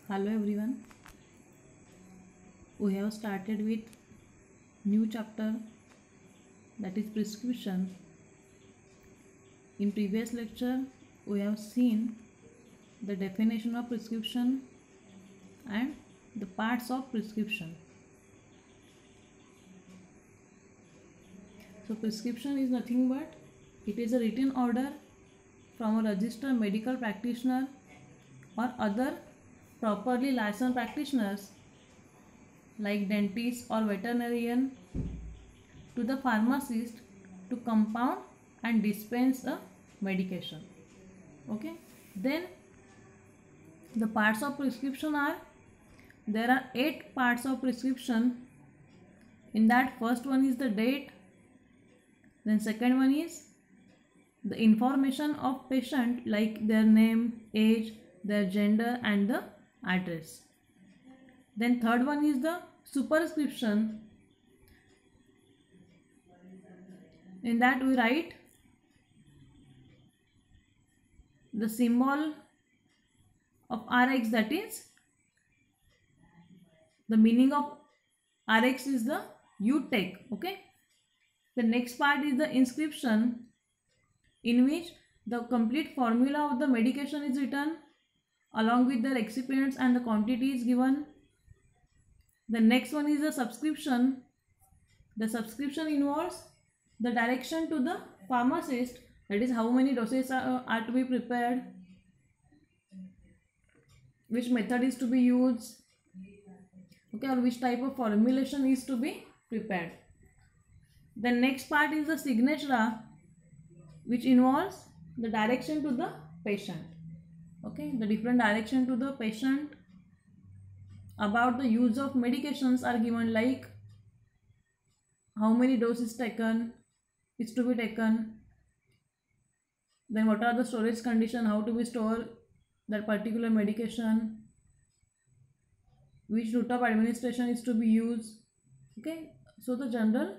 Hello everyone. We have started with new chapter, that is prescription. In previous lecture we have seen the definition of prescription and the parts of prescription. So prescription is nothing but it is a written order from a registered medical practitioner or other properly licensed practitioners like dentist or veterinarian to the pharmacist to compound and dispense a medication. Okay, then the parts of prescription are, there are 8 parts of prescription. In that, first one is the date, then second one is the information of patient like their name, age, their gender and the address. Then third one is the superscription. In that we write the symbol of Rx, that is the meaning of Rx is the you take. Okay, the next part is the inscription, in which the complete formula of the medication is written along with the excipients and the quantity is given. The next one is the subscription. The subscription involves the direction to the pharmacist, that is how many doses are to be prepared, which method is to be used, okay, or which type of formulation is to be prepared. The next part is the signature, which involves the direction to the patient. Okay, the different direction to the patient about the use of medications are given, like how many doses taken is to be taken, then what are the storage condition, how to be store that particular medication, which route of administration is to be used. Okay, so the general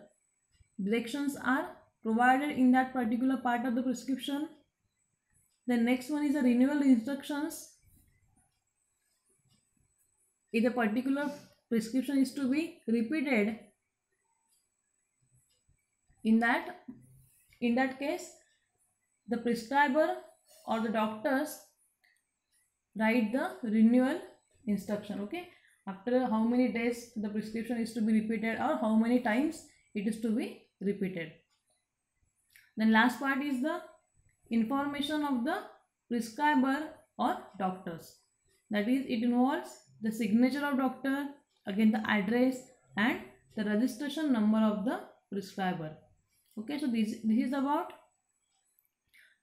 directions are provided in that particular part of the prescription. The next one is the renewal instructions. If a particular prescription is to be repeated, in that case the prescriber or the doctors write the renewal instruction. Okay, after how many days the prescription is to be repeated or how many times it is to be repeated. Then last part is the information of the prescriber or doctors, that is it involves the signature of doctor, again the address and the registration number of the prescriber. Okay, so this is about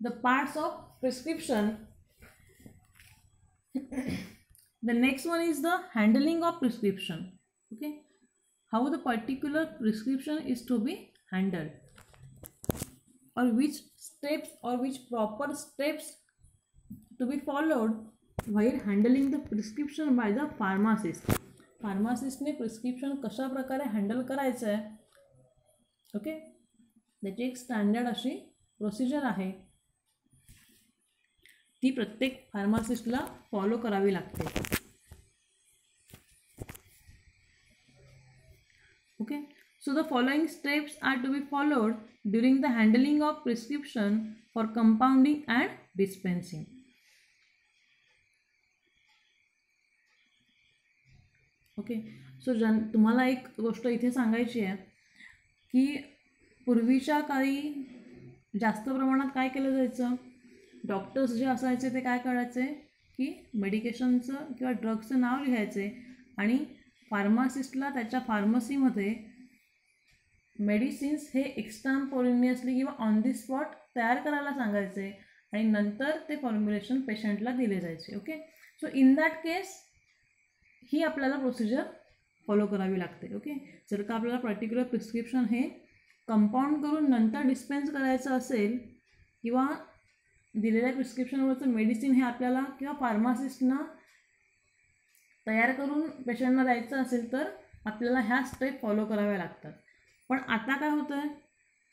the parts of prescription. The next one is the handling of prescription. Okay, how the particular prescription is to be handled, or which steps or which proper steps to be followed while handling the prescription by the pharmacist. फार्मासिस्टने prescription कशा प्रकारे handle करायचं आहे, okay, त्याची एक standard अशी procedure आहे, ती प्रत्येक फार्मासिस्टला फॉलो करावी लागते. Okay, so the following steps are to be followed during the handling of prescription for compounding and dispensing. Okay, so तुम्हाला एक गोष्ट इथे सांगायची आहे की पूर्वीच्या काळी जास्त प्रमाणात काय केलं जायचं, डॉक्टर्स जे असायचे ते काय करायचे की मेडिकेशनचं किंवा ड्रग्सचं नाव लिहायचे आणि फार्मासिस्टला त्याच्या फार्मसीमध्ये मेडिसिन्स हे एक्स्ट्राम्पोरेनियसली किंवा ऑन दी स्पॉट तयार करायला सांगायचे आणि नंतर ते फॉर्म्युलेशन पेशंटला दिले जायचे. Okay, so in that case ही आपल्याला प्रोसिजर फॉलो करावी लागते. ओके, जर का आपल्याला पर्टिक्युलर प्रिस्क्रिप्शन हे कंपाऊंड करून नंतर डिस्पेन्स करायचं असेल किंवा दिलेल्या प्रिस्क्रिप्शनवरचं मेडिसिन हे आपल्याला किंवा फार्मासिस्टना तयार करून पेशंटना द्यायचं असेल तर आपल्याला ह्या स्टेप फॉलो कराव्या लागतात. पण आता काय होतं आहे,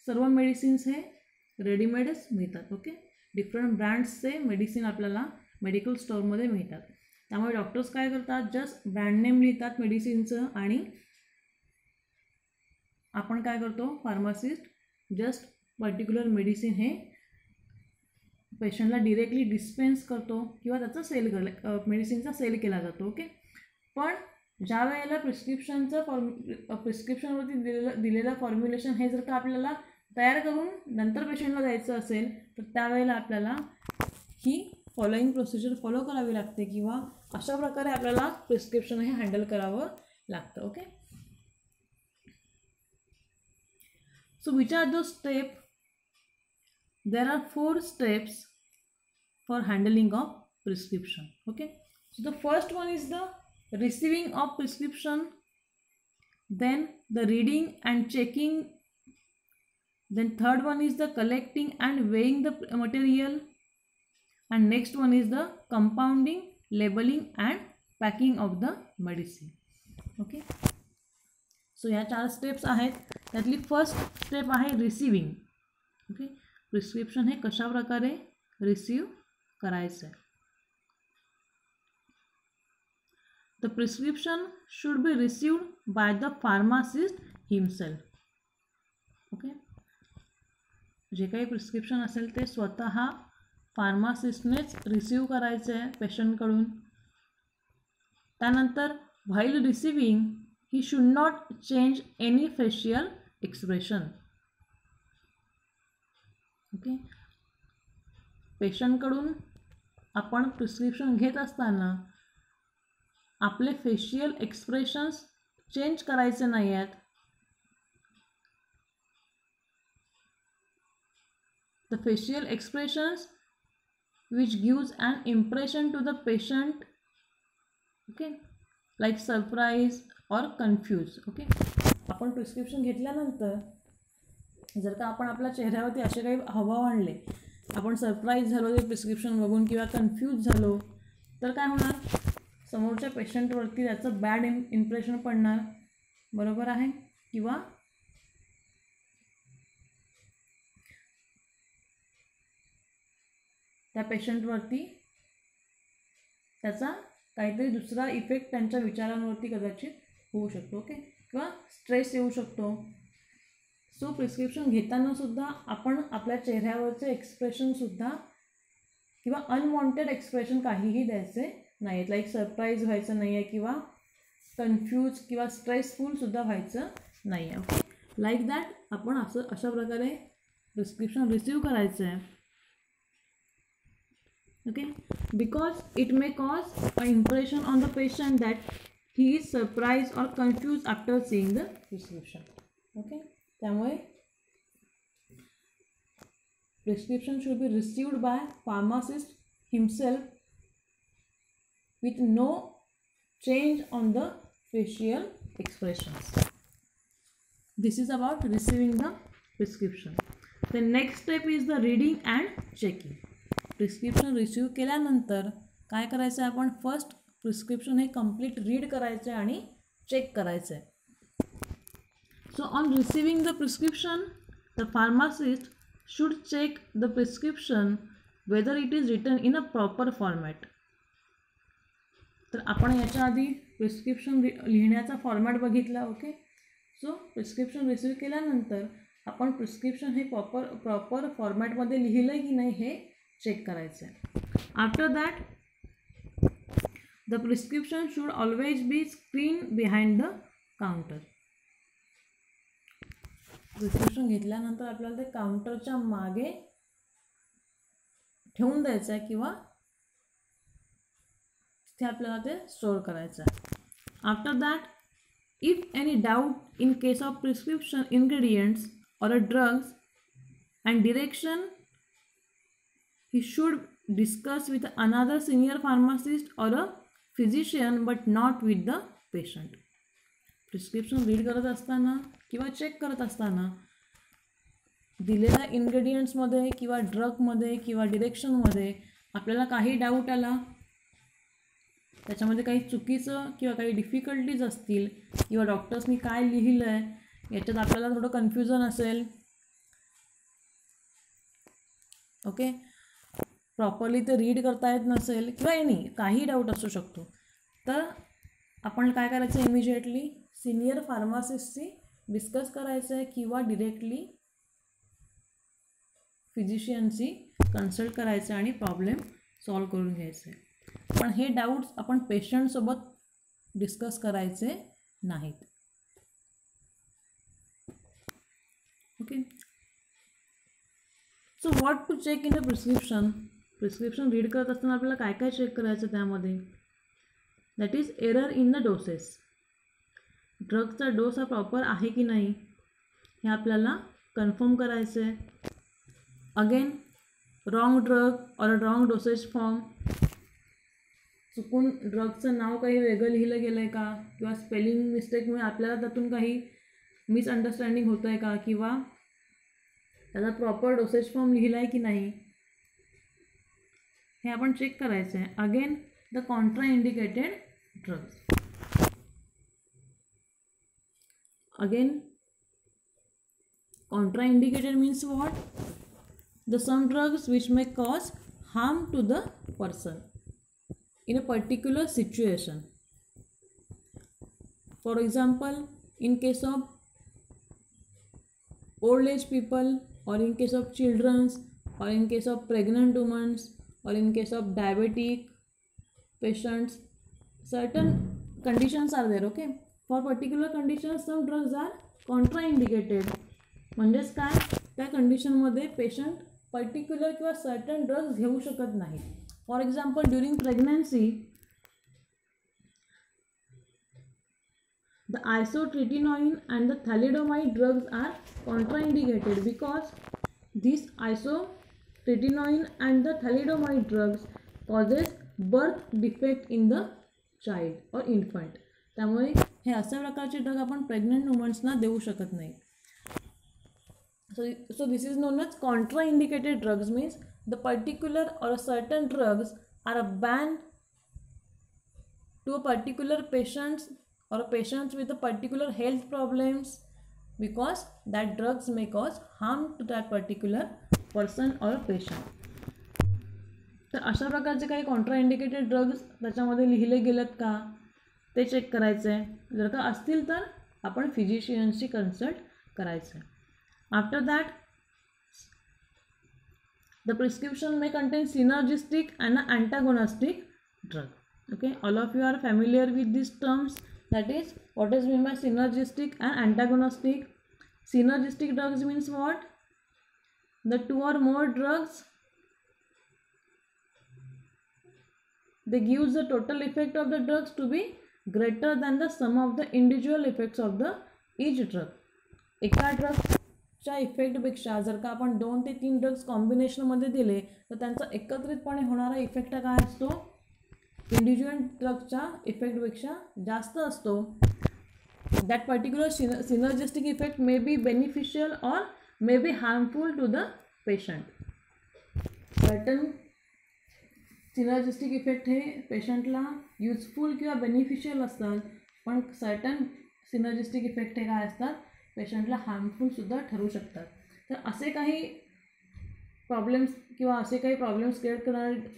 सर्व मेडिसिन्स हे रेडीमेडच मिळतात. ओके, डिफरंट ब्रँड्सचे मेडिसिन आपल्याला मेडिकल स्टोअरमध्ये मिळतात. त्यामुळे डॉक्टर्स काय करतात, जस्ट ब्रँड नेम लिहितात मेडिसिनचं आणि आपण काय करतो, फार्मासिस्ट जस्ट पर्टिक्युलर मेडिसिन हे पेशंटला डिरेक्टली डिस्पेन्स करतो किंवा त्याचा सेल मेडिसिनचा सेल केला जातो. ओके. पण ज्या वेळेला प्रिस्क्रिप्शनवरती दिलेलं फॉर्म्युलेशन हे जर का आपल्याला तयार करून नंतर पेशंटला द्यायचं असेल तर त्यावेळेला आपल्याला ही फॉलोइंग प्रोसिजर फॉलो करावी लागते किंवा अशा प्रकारे आपल्याला प्रिस्क्रिप्शन हे हँडल करावं लागतं. Okay. So which are the step? There are 4 steps for handling of prescription. Okay. So the first one is the receiving of prescription, then the reading and checking, then third one is the collecting and weighing the material, and next one is the compounding, labeling and packing of the medicine. Okay. So या 4 steps आहेत. त्यातली first step आहे receiving. Okay. Prescription हे कशा प्रकारे receive करायचं आहे. The prescription should be received by the pharmacist himself. Okay. जे काही प्रिस्क्रिप्शन असेल ते स्वतः फार्मासिस्टनेच रिसीव करायचं आहे पेशंटकडून. त्यानंतर while receiving he should not change any facial expression. Okay. पेशंटकडून आपण प्रिस्क्रिप्शन घेत असताना आपले फेशियल एक्सप्रेशन्स चेंज करायचे नाही आहेत. The facial expressions which gives an impression to the patient. Okay. Like surprise और कन्फ्यूज. ओके. आपण प्रिस्क्रिप्शन घेतल्यानंतर जर का आपण आपल्या चेहऱ्यावरती असे काही हावभाव आणले, आपण सरप्राईज झालो ते प्रिस्क्रिप्शन बघून किंवा कन्फ्यूज झालो तर काय होणार, समोरच्या पेशंटवरती त्याचं बॅड इम्प्रेशन पडणार. बरोबर आहे. किंवा त्या पेशंटवरती त्याचा काहीतरी दुसरा इफेक्ट त्यांच्या विचारांवरती कदाचित होऊ शकतो. ओके. किंवा स्ट्रेस येऊ शकतो. सो प्रिस्क्रिप्शन घेताना सुद्धा आपण आपल्या चेहऱ्यावरचे एक्सप्रेशनसुद्धा किंवा अनवॉन्टेड एक्सप्रेशन काहीही द्यायचे नाही आहेत. लाईक सरप्राईज व्हायचं नाही आहे किंवा कन्फ्यूज किंवा स्ट्रेसफुलसुद्धा व्हायचं नाही आहे. ओके. लाईक दॅट आपण अशा प्रकारे प्रिस्क्रिप्शन रिसीव करायचं आहे. Okay. Because it may cause a impression on the patient that he is surprise और confuse after seeing the prescription. Okay. त्यामुळे prescription should be received by pharmacist himself with no change on the facial expressions. This is about receiving the prescription. The next step is the reading and checking. Prescription receive केल्यानंतर काय करायचं आहे, आपण first prescription हे complete read करायचं आहे आणि check करायचं आहे. So on receiving the prescription, the pharmacist should check the prescription whether it is written in a proper format. तर आपण याच्या आधी प्रिस्क्रिप्शन लिहिण्याचा फॉर्मॅट बघितला. ओके. सो प्रिस्क्रिप्शन रिसीव केल्यानंतर आपण प्रिस्क्रिप्शन हे प्रॉपर फॉर्मॅटमध्ये लिहिलं आहे की नाही हे चेक करायचं आहे. After that the prescription should always be screen behind the counter. Prescription घेतल्यानंतर आपल्याला ते काउंटरच्या मागे ठेवून द्यायचं आहे किंवा तिथे आपल्याला ते स्टोअर करायचं आहे. After that if any doubt in case of prescription ingredients or a drugs and direction he should discuss with another senior pharmacist or a physician but not with the patient. Prescription read करत असताना किंवा check करत असताना दिलेल्या इन्ग्रेडियंट्समध्ये किंवा ड्रगमध्ये किंवा डिरेक्शनमध्ये आपल्याला काही डाऊट आला, त्याच्यामध्ये काही चुकीचं किंवा काही डिफिकल्टीज असतील किंवा डॉक्टर्सनी काय लिहिलं आहे याच्यात आपल्याला थोडं कन्फ्युजन असेल. ओके. प्रॉपरली ते रीड करता येत नसेल किंवा काही डाऊट असू शकतो, तर आपण काय करायचं, इमिजिएटली सिनियर फार्मासिस्टशी डिस्कस करायचं आहे किंवा डिरेक्टली फिजिशियनशी कन्सल्ट करायचं आणि प्रॉब्लेम सॉल्व करून घ्यायचं आहे. पण हे डाऊट्स आपण पेशंटसोबत डिस्कस करायचे नाहीत. Okay. So what to check in the prescription. Prescription read करत असताना आपल्याला काय काय चेक करायचं त्यामध्ये, that is error in the doses. ड्रगचा डोस हा प्रॉपर आहे की नाही हे आपल्याला कन्फर्म करायचं आहे. अगेन रॉंग ड्रग और रॉंग डोसेज फॉर्म. चुकून ड्रगचं नाव काही वेगळं लिहिलं गेलं आहे का, किंवा स्पेलिंग मिस्टेकमुळे आपल्याला त्यातून काही मिसअंडरस्टँडिंग होतं आहे का, किंवा त्याचा प्रॉपर डोसेज फॉर्म लिहिला आहे की नाही हे आपण चेक करायचं आहे. Again the Contra indicated drugs. Again, contraindicated means what? Some drugs which may cause harm to the person in a particular situation. For example, in case of old age people, or in case of children, or in case of pregnant women, or in case of diabetic patients, certain conditions are there. Okay. For particular conditions some drugs are contraindicated. म्हणजेच काय, त्या कंडिशनमध्ये patient particular किंवा certain drugs घेऊ शकत नाही. For example, during pregnancy the isotretinoin and the thalidomide drugs are contraindicated because these isotretinoin and the thalidomide drugs causes birth defect in the child or infant. त्यामुळे हे अशा प्रकारचे drug आपण pregnant वुमन्सना देऊ शकत नाही. So this is known as contraindicated drugs. Means the particular or certain drugs are banned to a particular patients or patients with a particular health problems because that drugs may cause harm to that particular person or patient. तर अशा प्रकारचे काही contraindicated drugs त्याच्यामध्ये लिहिले गेलेत का ते check करायचं आहे. जर का असतील तर आपण फिजिशियनशी कन्सल्ट करायचं आहे. After that the prescription may contain synergistic and antagonistic drug. Okay, all of you are familiar with this terms. That is what is mean by synergistic and antagonistic. Synergistic drugs means what? The two or more drugs, they gives the total effect of the drugs to be greater than the sum of the individual effects of the each drug. एका ड्रगच्या इफेक्टपेक्षा जर का आपण 2 ते 3 drugs कॉम्बिनेशनमध्ये दिले तर त्यांचा एकत्रितपणे होणारा इफेक्ट काय असतो, इंडिव्हिज्युअल ड्रगच्या इफेक्टपेक्षा जास्त असतो. That particular synergistic effect may be beneficial or may be harmful to the patient. Certain synergistic effect हे पेशंटला युजफुल किंवा बेनिफिशियल असतात, पण सर्टन सिनर्जिस्टिक इफेक्ट हे काय असतात, पेशंटला हार्मफुलसुद्धा ठरू शकतात. तर असे काही प्रॉब्लेम्स किंवा असे काही प्रॉब्लेम्स क्रिएट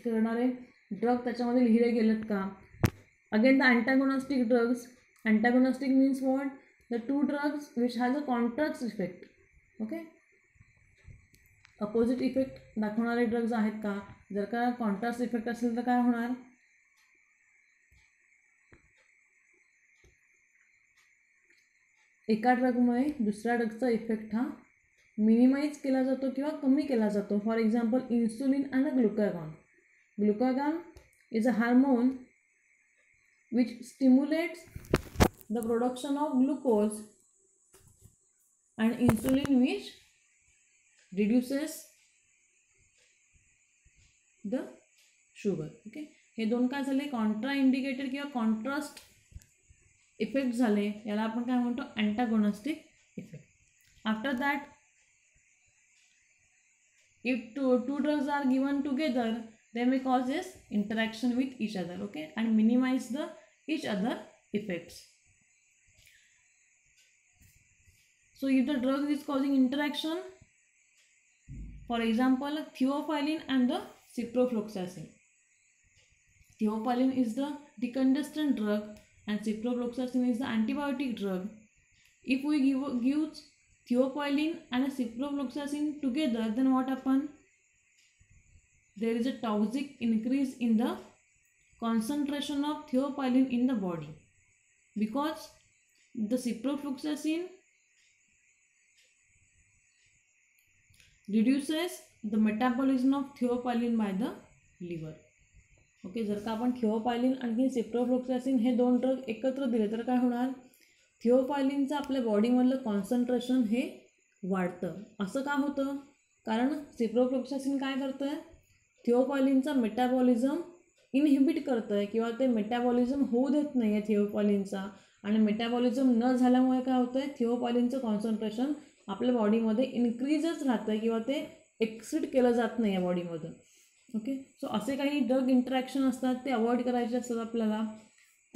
करणारे ड्रग त्याच्यामध्ये लिहिले गेलेत का. Again the antagonistic drugs. Antagonistic means what? The two drugs which has a contrast effect. Okay, opposite effect दाखवणारे ड्रग्ज आहेत का. जर का कॉन्ट्रास्ट इफेक्ट असेल तर काय होणार, एका ड्रगमुळे दुसऱ्या ड्रगचा इफेक्ट हा मिनिमाइज केला जातो किंवा कमी केला जातो. For example, insulin and glucagon. Glucagon is a hormone which stimulates the production of glucose, and insulin which reduces the sugar. Okay, हे दोन काय झाले, कॉन्ट्रा इंडिकेटेड किंवा कॉन्ट्रास्ट इफेक्ट झाले. याला आपण काय म्हणतो, antagonistic effect. After that if two drugs are given together, they may causes interaction with each other. Okay, and minimize the each other effects. So if the drug is causing interaction, for example, theophylline and the ciprofloxacin. Theophylline is the decongestant drug and ciprofloxacin is the antibiotic drug. If we give theophylline and ciprofloxacin together, then what happens? There is a toxic increase in the concentration of theophylline in the body, because the ciprofloxacin reduces the metabolism of theophylline by the liver. Okay, जर का आपण थिओफायलिन आणखी ciprofloxacin हे दोन drug एकत्र दिले तर काय होणार? थिओफायलिनचं आपल्या बॉडीमधलं कॉन्सन्ट्रेशन हे वाढतं. असं का होतं? कारण सिप्रोफ्लोक्सासिन काय करतं आहे? थिओफायलिनचा मेटाबॉलिझम इनहिबिट करतं आहे किंवा ते मेटाबॉलिझम होऊ देत नाही आहे थिओफायलिनचा. आणि मेटाबॉलिझम न झाल्यामुळे काय होतं आहे? थिओफायलिनचं कॉन्सन्ट्रेशन आपल्या बॉडीमध्ये इन्क्रीजच राहतं आहे किंवा ते एक्सिड केलं जात नाही आहे बॉडीमधून. ओके, सो असे काही ड्रग इंटरॅक्शन असतात ते अवॉइड करायचे असतात आपल्याला.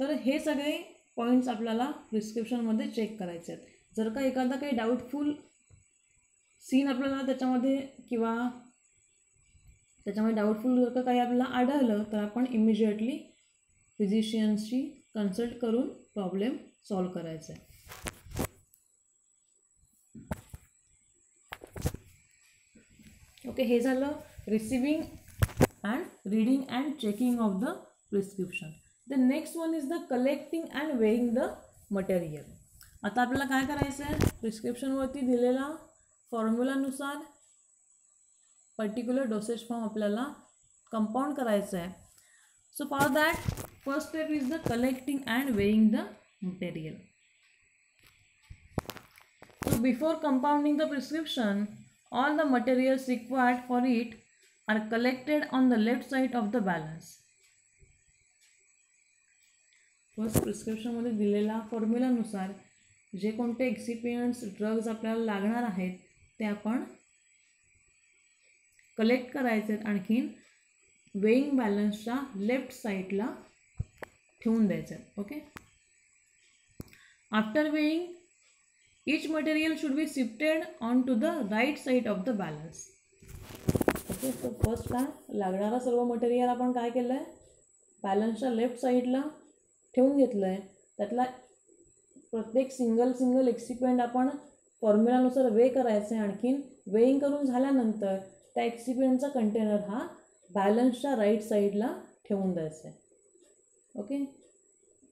तर हे सगळे पॉईंट्स आपल्याला प्रिस्क्रिप्शनमध्ये चेक करायचे आहेत. जर का एखादा काही डाऊटफुल सीन आपल्याला त्याच्यामध्ये किंवा त्याच्यामध्ये डाऊटफुल जर का काही आपल्याला आढळलं तर आपण इमिजिएटली फिजिशियन्सशी कन्सल्ट करून प्रॉब्लेम सॉल्व करायचा आहे. ओके, हे झालं receiving and reading and checking of the prescription. The next one is the collecting and weighing the material. आता आपल्याला काय करायचं आहे? प्रिस्क्रिप्शनवरती दिलेला फॉर्म्युलानुसार पर्टिक्युलर डोसेज फॉर्म आपल्याला कंपाऊंड करायचं आहे. So for that first step is the collecting and weighing the material. So before compounding the prescription, all the materials required for it are collected on the left side of the balance. First प्रिस्क्रिप्शनमध्ये दिलेला फॉर्म्युलानुसार जे कोणते एक्सिपियंट्स drugs आपल्याला लागणार आहेत ते आपण collect करायचे आहेत. आणखीन वेइंग बॅलन्सच्या लेफ्ट साईडला ठेवून द्यायचे आहेत. Okay, after weighing each material should be shifted onto the right side of the balance. Okay, so first काय लागणारा सर्व मटेरियल आपण काय केलं आहे? बॅलन्सच्या लेफ्ट साईडला ठेवून घेतलं आहे. त्यातला प्रत्येक सिंगल एक्सिपियंट आपण फॉर्म्युलानुसार वे करायचं आहे. आणखीन वेइंग करून झाल्यानंतर त्या एक्सिपियंटचा कंटेनर हा बॅलन्सच्या राईट साईडला ठेवून द्यायचा आहे. ओके,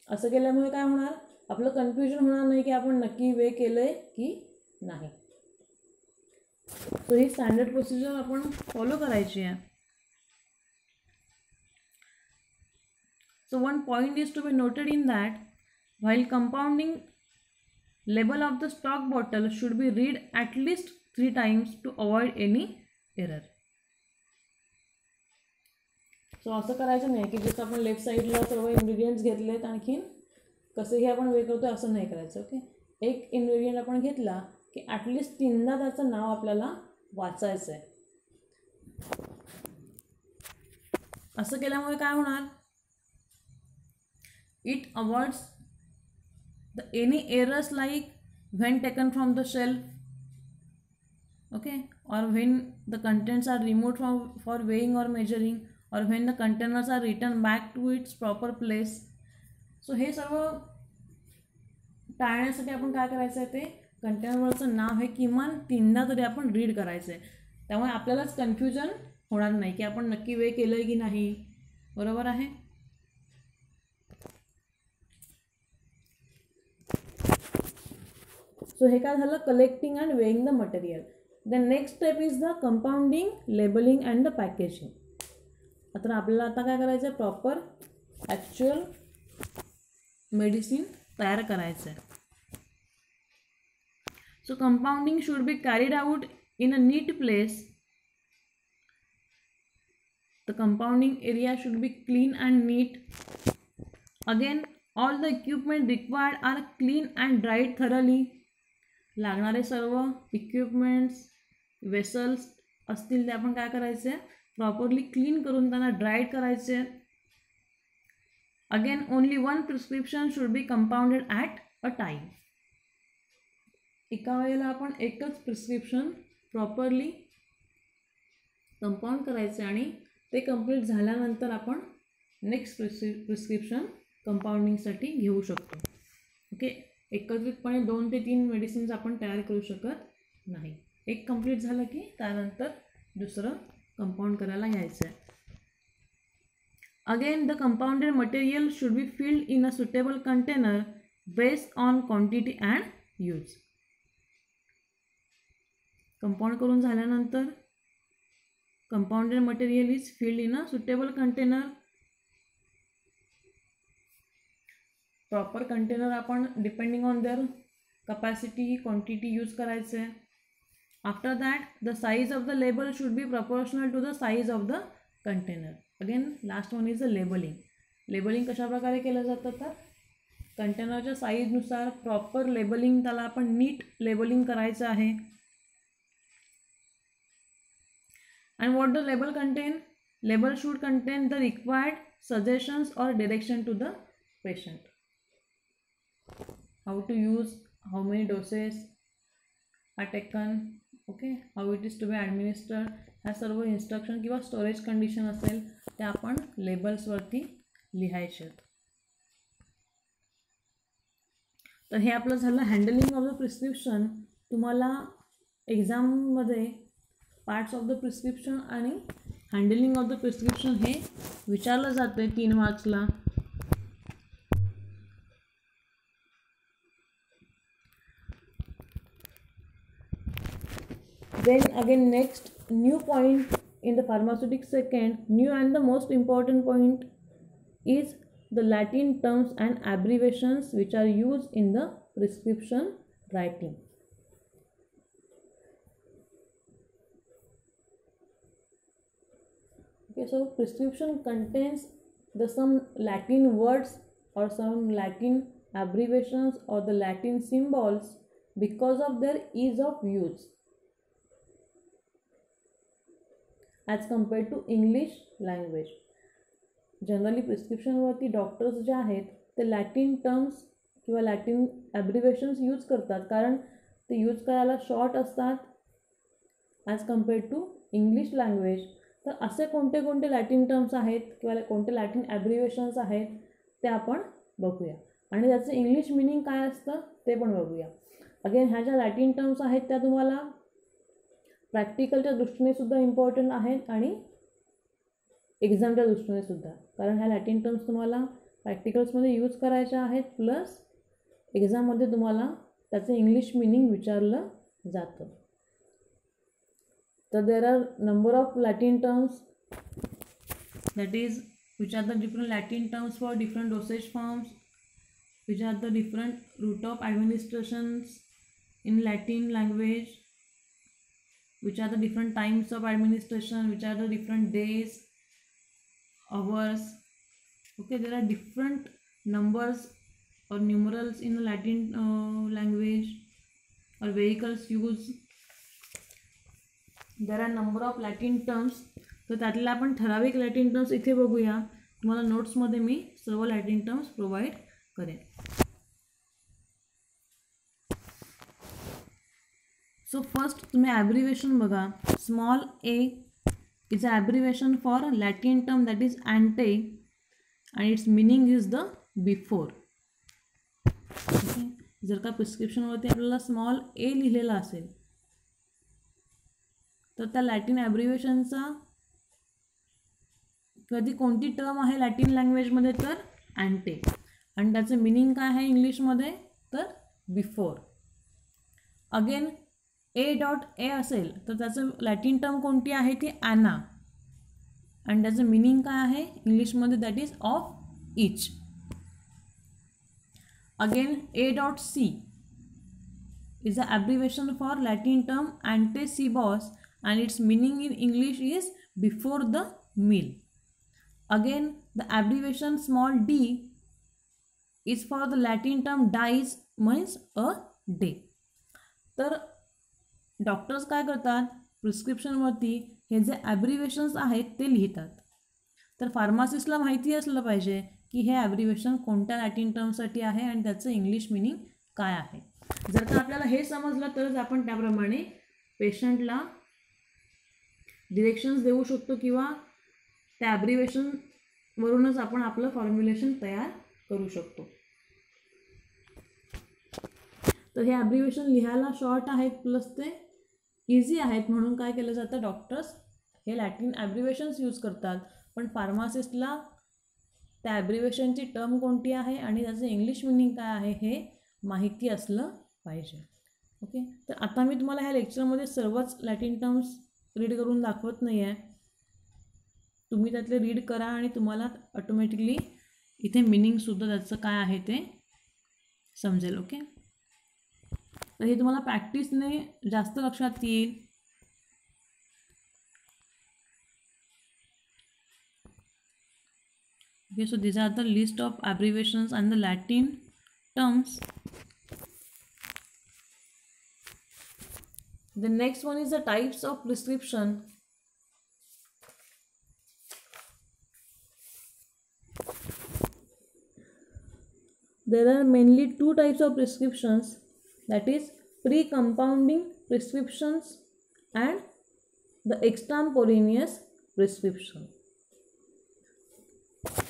असं केल्यामुळे काय होणार? आपलं कन्फ्युजन होणार नाही की आपण नक्की वे केलं आहे की नाही. सो ही स्टँडर्ड प्रोसिजर आपण फॉलो करायची आहे. So one point is to be noted in that while compounding label of the stock bottle should be read at least 3 times to avoid any error. So असं करायचं नाही की जसं आपण लेफ्ट साईडला सर्व इन्ग्रेडियंट्स घेतले आहेत आणखीन कसेही आपण वे करतो आहे असं नाही करायचं. ओके, एक इन्ग्रेडियंट आपण घेतला की ॲटलिस्ट 3दा त्याचं नाव आपल्याला वाचायचं आहे. असं केल्यामुळे काय होणार? It avoids the any errors like when taken from the shelf, okay, or when the contents are removed from for weighing or measuring, or when the containers are return back to its proper place. So हे सर्व टाळण्यासाठी आपण काय करायचं आहे? ते कंटेनरवरचं नाव हे किमान 3दा तरी आपण रीड करायचं आहे. त्यामुळे आपल्यालाच कन्फ्युजन होणार नाही की आपण नक्की वे केलं आहे की नाही. बरोबर आहे? सो हे काय झालं? Collecting and weighing the material. The next step is the compounding, labelling and the packaging. आता आपल्याला आता काय करायचं आहे? प्रॉपर ॲक्च्युअल मेडिसिन तयार करायचं आहे. So compounding should be carried out in a neat place. The compounding area should be clean and neat. Again all the equipment required are clean and dried thoroughly. लागणारे सर्व equipments, vessels असतील ते आपण काय करायचे आहे? प्रॉपरली क्लीन करून त्यांना ड्राईड करायचे आहे. Again, only one prescription should be compounded at a time. एका वेळेला आपण एकच प्रिस्क्रिप्शन प्रॉपरली कंपाऊंड करायचे आणि ते कंप्लीट झाल्यानंतर आपण नेक्स्ट प्रिस्क्रिप्शन कंपाऊंडिंगसाठी घेऊ शकतो. ओके, एकत्रितपणे 2 ते 3 मेडिसिन्स आपण तयार करू शकत नाही. एक कंप्लीट झालं की त्यानंतर दुसरं कंपाऊंड करायला यायचं आहे. Again the compounded material should be filled in a suitable container based on quantity and use. Compound करून झाल्यानंतर compounded material is filled in a suitable container. Proper container आपण depending on their capacity quantity use करायचं आहे. After that the size of the label should be proportional to the size of the container. Again last one is the labelling. Labelling कशा प्रकारे केलं जातं तर कंटेनरच्या साईजनुसार proper labelling, त्याला आपण NEET labelling करायचं आहे. And what the label contain? Label should contain the required suggestions or direction to the patient. How to use, how many doses are taken, okay, how it is to be administered. ह्या सर्व instruction किंवा storage condition असेल ते आपण लेबल्सवरती लिहायचे. तर हे आपलं झालं handling of the prescription. तुम्हाला एक्झाममध्ये पार्ट्स ऑफ द प्रिस्क्रिप्शन आणि हँडलिंग ऑफ द प्रिस्क्रिप्शन हे विचारलं जातं 3 मार्क्सला. Then again next new point in the pharmaceutics second, new and the most important point is the Latin terms and abbreviations which are use in the prescription writing. Okay, so prescription contains some Latin words or some Latin abbreviations or the Latin symbols because of their ease of use as compared to English language. Generally prescription वरती doctors जे आहेत ते Latin terms किंवा Latin abbreviations use करतात, कारण ते use करायला short असतात as compared to English language. तर असे कोणते कोणते लॅटिन टर्म्स आहेत किंवा कोणते लॅटिन ॲब्रिवेशन्स आहेत ते आपण बघूया आणि त्याचं इंग्लिश मिनिंग काय असतं ते पण बघूया. अगेन ह्या ज्या लॅटिन टर्म्स आहेत त्या तुम्हाला प्रॅक्टिकलच्या दृष्टीने सुद्धा इम्पॉर्टंट आहेत आणि एक्झामच्या दृष्टीने सुद्धा, कारण ह्या लॅटिन टर्म्स तुम्हाला प्रॅक्टिकल्समध्ये यूज करायच्या आहेत प्लस एक्झाममध्ये तुम्हाला त्याचं इंग्लिश मिनिंग विचारलं जातं. So there are number of Latin terms, that is which are the different Latin terms for different dosage forms, which are the different route of administrations in Latin language, which are the different times of administration, which are the different days, hours. Okay, there are different numbers or numerals in the Latin language or vehicles used. There are number of Latin terms. तर त्यातले आपण ठराविक Latin terms इथे बघूया. तुम्हाला नोट्समध्ये मी सर्व लॅटिन टर्म्स प्रोव्हाइड करेन. सो फर्स्ट तुम्ही ॲब्रिवेशन बघा. Small A is a abbreviation for Latin term that is ante आणि its meaning is the before. Okay, जर का प्रिस्क्रिप्शनवरती आपल्याला स्मॉल ए लिहिलेला असेल तर त्या लॅटिन ॲब्रिवेशनचा कधी कोणती टर्म आहे लॅटिन लँग्वेजमध्ये तर अँटे, आणि त्याचं मिनिंग काय आहे इंग्लिशमध्ये तर बिफोर. अगेन A.A असेल तर त्याचं लॅटिन टर्म कोणती आहे ती ॲना, आणि त्याचं मिनिंग काय आहे इंग्लिशमध्ये that is of each. Again A.C is the abbreviation for Latin term antecibos and its meaning in English is before the meal. Again the abbreviation small d is for the Latin term dies means a day. तर doctors काय करतात प्रिस्क्रिप्शनवरती हे जे abbreviations आहेत ते लिहितात. तर फार्मासिस्टला माहिती असलं पाहिजे की हे ॲब्रिवेशन कोणत्या लॅटिन टर्मसाठी आहे आणि त्याचं इंग्लिश मिनिंग काय आहे. जर का आपल्याला हे समजलं तरच आपण त्याप्रमाणे पेशंटला डिरेक्शन्स देऊ शकतो किंवा त्या ॲब्रिवेशन वरूनच आपण आपलं फॉर्म्युलेशन तयार करू शकतो. तर हे ॲब्रिवेशन लिहायला शॉर्ट आहेत प्लस ते इझी आहेत म्हणून काय केलं जातं, डॉक्टर्स हे लॅटिन ॲब्रिवेशन्स यूज करतात. पण फार्मासिस्टला त्या ॲब्रिवेशनची टर्म कोणती आहे आणि त्याचं इंग्लिश मिनिंग काय आहे हे माहिती असलं पाहिजे. ओके, तर आता मी तुम्हाला ह्या लेक्चरमध्ये सर्वच लॅटिन टर्म्स रीड करून दाखवत नाही आहे. तुम्ही त्यातले रीड करा आणि तुम्हाला ऑटोमॅटिकली इथे मिनिंगसुद्धा त्याचं काय आहे ते समजेल. ओके, तर हे तुम्हाला प्रॅक्टिसने जास्त लक्षात येईल. Okay, so these are the list of abbreviations and the Latin terms. The next one is the types of prescription. There are mainly two types of prescriptions, that is pre-compounding prescriptions and the extemporaneous prescription.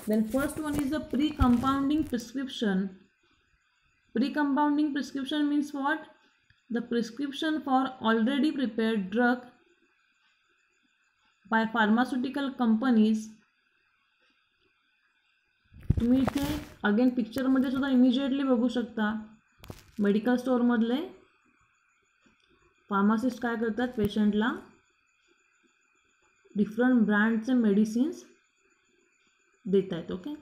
Then first one is the pre-compounding prescription. Pre-compounding prescription means what? The prescription for already prepared drug by pharmaceutical companies. तुम्ही इथे again पिक्चरमध्ये सुद्धा immediately बघू शकता, medical स्टोअरमधले pharmacist काय करतात, पेशंटला different ब्रँडचे मेडिसिन्स देत आहेत. ओके,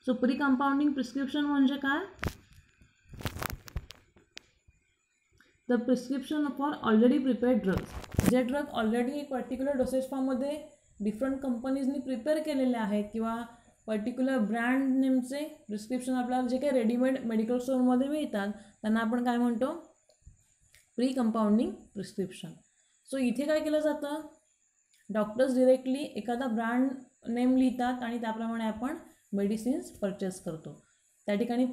सो प्री कंपाउंडिंग प्रिस्क्रिप्शन म्हणजे काय, the prescription for already prepared drugs. J drug already एक पर्टिक्युलर डोसेज फॉर्ममध्ये डिफरंट कंपनीजनी प्रिपेअर केलेले आहेत किंवा पर्टिक्युलर ब्रँड नेमचे प्रिस्क्रिप्शन आपल्याला जे काही रेडीमेड मेडिकल स्टोअरमध्ये मिळतात त्यांना आपण काय म्हणतो, प्री कंपाउंडिंग प्रिस्क्रिप्शन. सो इथे काय केलं जातं, डॉक्टर्स डिरेक्टली एखादा ब्रँड नेम लिहितात आणि त्याप्रमाणे आपण मेडिसिन्स परचेस करतो. त्या ठिकाणी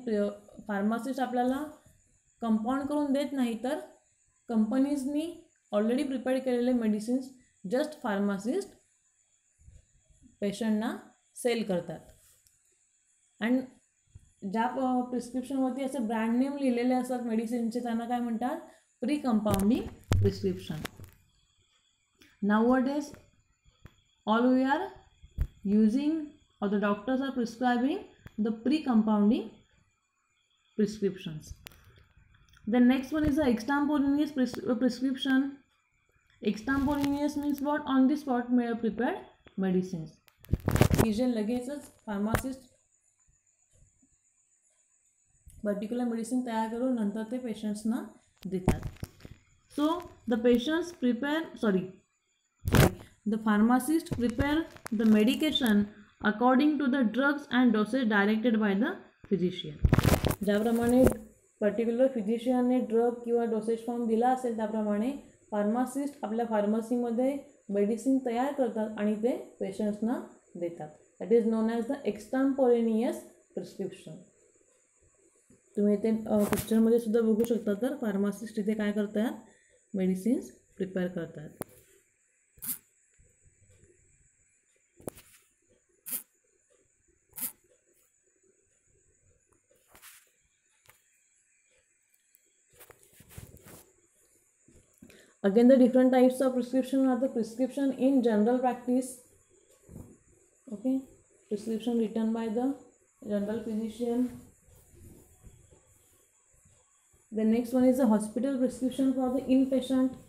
फार्मासिस्ट आपल्याला कंपाऊंड करून देत नाही, तर कंपनीजनी ऑलरेडी प्रिपेअर केलेले मेडिसिन्स जस्ट फार्मासिस्ट पेशंटना सेल करतात. अँड ज्या प्रिस्क्रिप्शनवरती असे ब्रँड नेम लिहिलेले असतात मेडिसिनचे त्यांना काय म्हणतात, pre compounding prescription. Nowadays all we are using or the doctors are prescribing the pre-compounding prescriptions. The next one is the extemporaneous prescription. Extemporaneous means what, on the spot prepared medicines, की जे लगेचच pharmacist particular medicine तयार करून नंतर ते पेशंट्सना देतात. सो the pharmacist prepare the medication according to the drugs and dosage directed by the physician. ज्याप्रमाणे particular फिजिशियनने drug किंवा डोसेज फॉर्म दिला असेल त्याप्रमाणे फार्मासिस्ट आपल्या फार्मसीमध्ये मेडिसिन तयार करतात आणि ते पेशंट्सना देतात. That is known as the extemporaneous prescription. तुम्ही इथे पिक्चरमध्ये सुद्धा बघू शकता, तर फार्मासिस्ट इथे काय करतात, मेडिसिन्स प्रिपेअर करतात. Again, the different types of prescription are the prescription in general practice. Okay, prescription written by the general physician. The next one is the hospital prescription for the inpatient.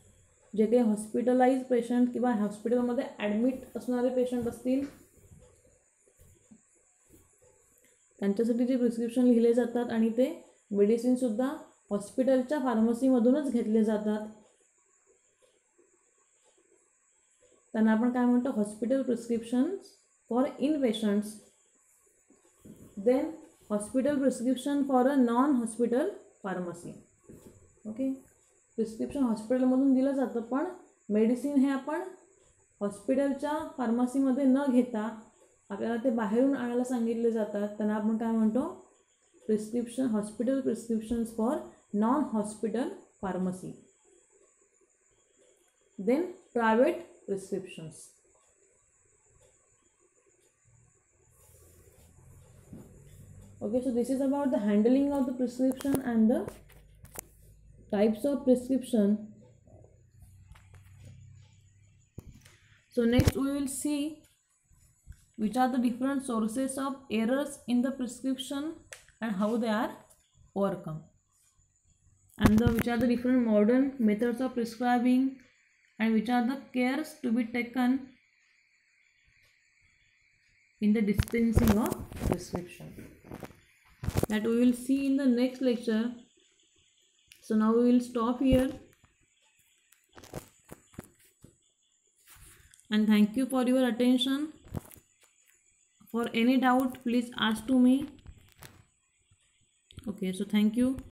जे काही hospitalise patient किंवा हॉस्पिटलमध्ये admit असणारे patient असतील त्यांच्यासाठी जे prescription लिहिले जातात आणि ते मेडिसिनसुद्धा हॉस्पिटलच्या फार्मसीमधूनच घेतले जातात, त्यांना आपण काय म्हणतो, hospital prescriptions for in patients. Then hospital prescription for a non hospital pharmacy. Okay, prescription हॉस्पिटलमधून दिलं जातं पण मेडिसिन हे आपण हॉस्पिटलच्या फार्मसीमध्ये न घेता आपल्याला ते बाहेरून आणायला सांगितले जातात, त्यांना आपण काय म्हणतो, prescription hospital prescriptions for non hospital pharmacy. Then private prescriptions. Okay, so this is about the handling of the prescription and the types of prescription. So next we will see which are the different sources of errors in the prescription and how they are overcome, and which are the different modern methods of prescribing, and which are the cares to be taken in the dispensing of prescription. That we will see in the next lecture. So now we will stop here, and thank you for your attention. For any doubt, please ask to me. Okay, so thank you.